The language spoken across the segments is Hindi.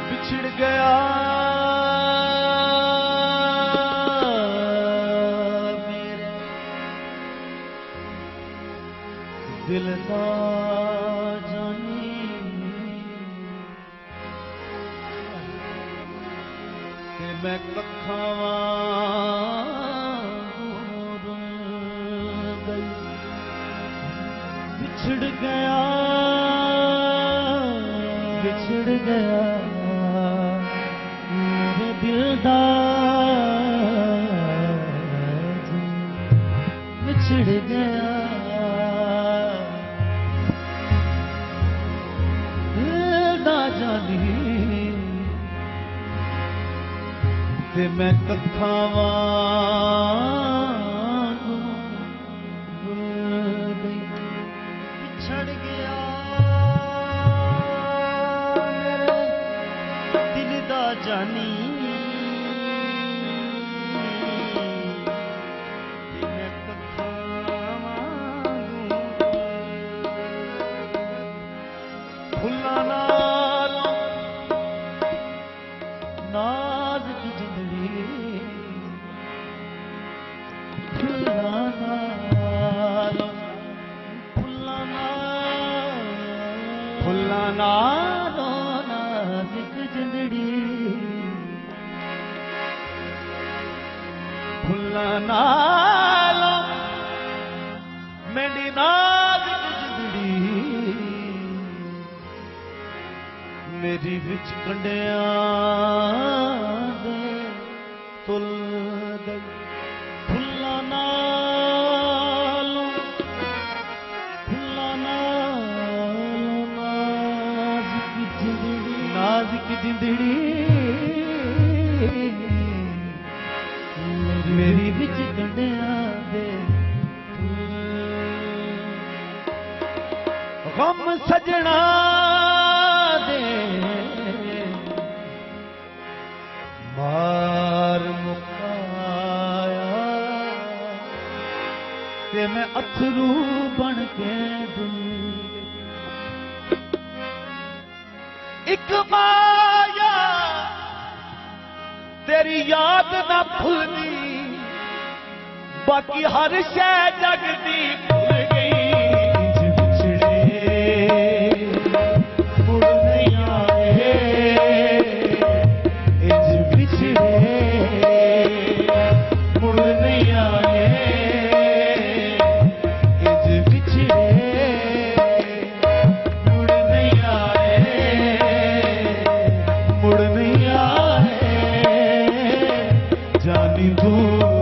बिछड़ गया मेरे दिल दा जानी ते मैं कखावां बिछड़ गया मेरे दिल दा बिछड़ गया दिल दा जानी ते मैं कखावां जानी मैं फुल्ला नाल नाज़ की जिंदड़ी फुल्ला नाल नाज़ की जिंदड़ी फुल्ला नाल मेरी नाज़ जिंदड़ी मेरी विच कंडियां दे तुल गई फुल्ला नाल नाज़ की जिंदड़ी मेरी बिच कंडियां दे गम सजना दे मार मुकाया ते मैं अथरू बन के दुल एक माया तेरी याद ना भूलदी बाकी हर शै जग दी भूल गई बिछड़े मुड़ नहीं आए इंज बिछड़े मुड़ नहीं आए इंज बिछड़े मुड़ नहीं आए मुड़ नहीं आए जानी दूर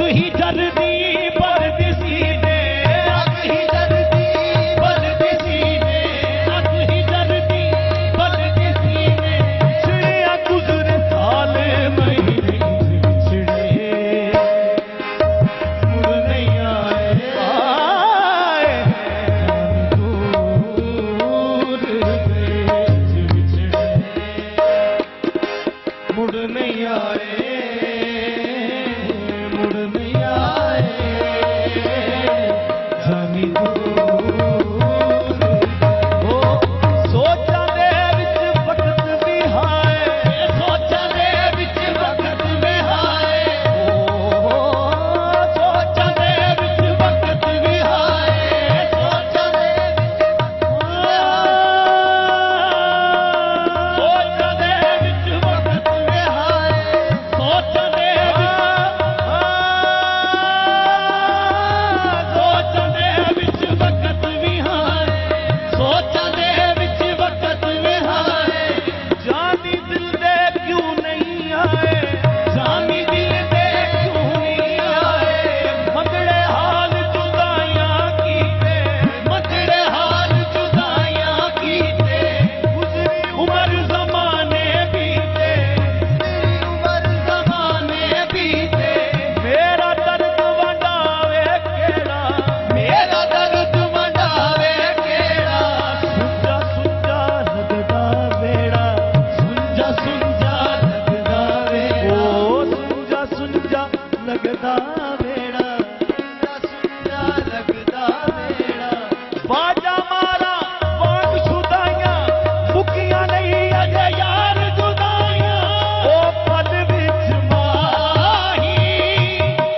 ही जरदी परदेसी ने, अग ही जरदी परदेसी ने, अग ही जरदी परदेसी ने। छिड़िया गुजरे साल महीने छिड़े, मुड़ नहीं आए दूर गए बिछड़े, मुड़ नहीं आए मुड़ नहीं आए जानी दूर। ओ सोचा दे विच वक्त भी हाय, सोचा दे विच वक्त भी हाय, ओ सोचा दे विच वक्त भी हाय, सोचा दे सोचा दे विच वक्त भी हाय, सोचा दे सोचा दे विच वक्त भी हाय, सोचा दे विच वक्त भी हाय। जानी दिल दे क्यों नहीं आए, जानी दिल दे क्यों नहीं आए। मंगड़े हाल जुदाइयां कीते, मंगड़े हाल जुदाइयां कीते। गुजरी उमर ज़माने बीते, उमर ज़माने बीते। मेरा दर्द वंडावे केड़ा, मेरा दर्द वंडावे केड़ा। सुंजा सुंजा लगदा वेड़ा, सुंजा सुंजा लगदा वेड़ा। ओ सुंजा सुंजा लगदा वेड़ा, सुंजा सुंजा लगदा वेड़ा। बाजा मारा वांग शुदाइयां, मुकियां नहीं अजे यार जुदाइयां। ओ पल विच माही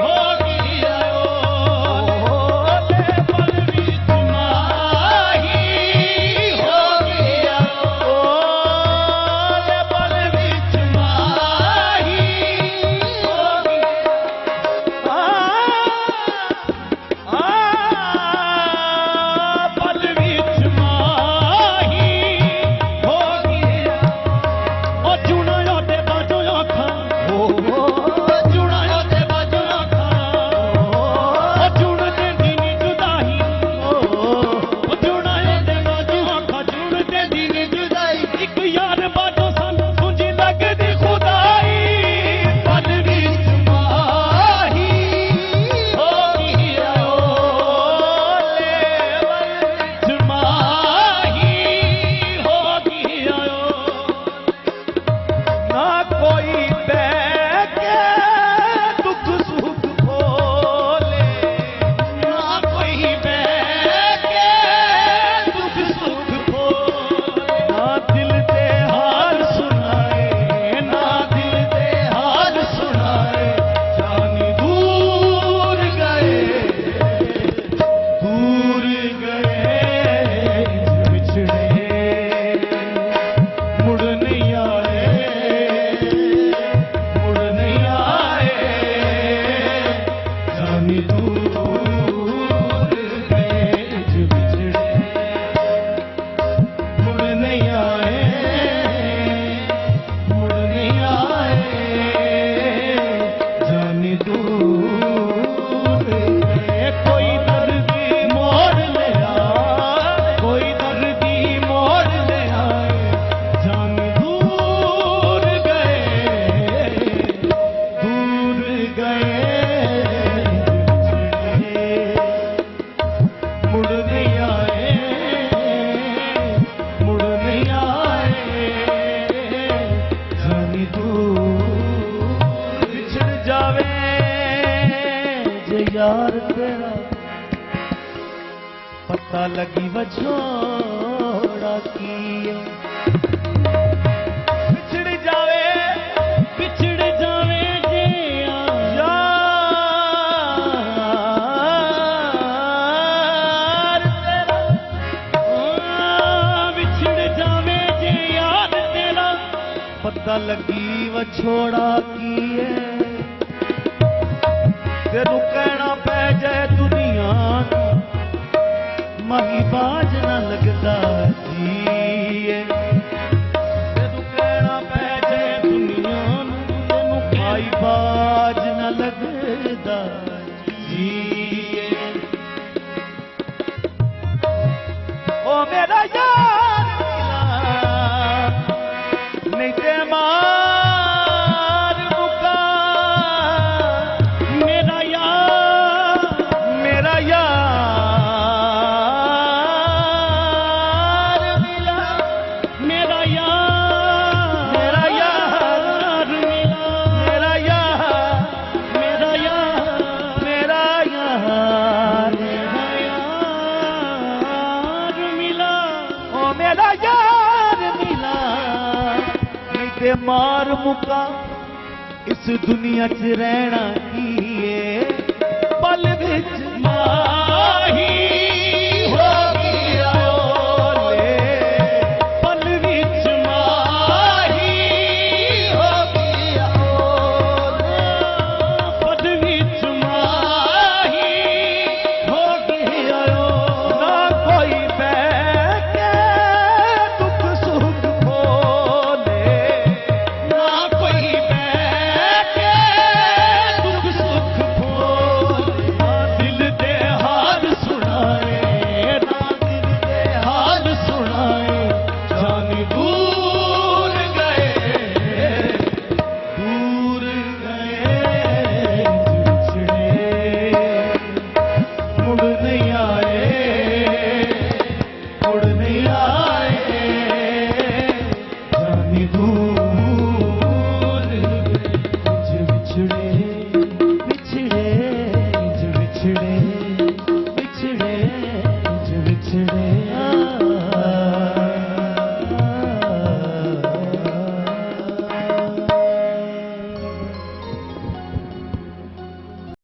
हो गई आयो, ले पल विच माही हो गई आयो, ले पल विच माही हो गई। पल विच माही हो गई। ओ चुना योटे बाजो आखा, ओ चुना योटे बाजो आखा। ओ चुन देंदी नी जुदाई, ओ चुना योटे बाजो आखा। चुन देंदी नी जुदाई, इक यार बाजो सानू तुझी लगदी खुदाई। पल विच माही हो गई आयो, ले पल विच माही हो गई आयो। ना कोई बैके दुख सुख खोले, ना कोई बैके दुख सुख खोले। ना दिल दे हाल सुनाए, ना दिल दे हाल सुनाए। जानी दूर गए बिछड़े, मुड़ नहीं आए मुड़ नहीं आए जानी दूर गए बिछड़े, मुड़ नहीं आए मुड़ नहीं आए जानी दूर गए। कोई दर्दी मोड़ ले आए, कोई दर्दी मोड़ ले आए जानी दूर गए मुड़ नहीं आए मुड़ नहीं आए जानी दूर। बिछड़ जावे जे यार तेरा, पता लगी वछोड़ा की है। बिछड़ जावे जे यार तेरा, बिछड़ जावे जे यार तेरा। पता लगी वछोड़ा की है। तेनू कहना पै जाए दुनिया नूं, माही बाज न लगदा जीए। तेनू कहना पै जाए दुनिया नूं, तेनू माही बाज न लगदा सदा जिए। ओ मेरा यार मिला नहीं ते मार मुका, मेरा यार मिला, मेरा यार मिला, मेरा यार मिला। ओ मेरा यार मिला नहीं ते मार मुका, इस दुनिया च रहना की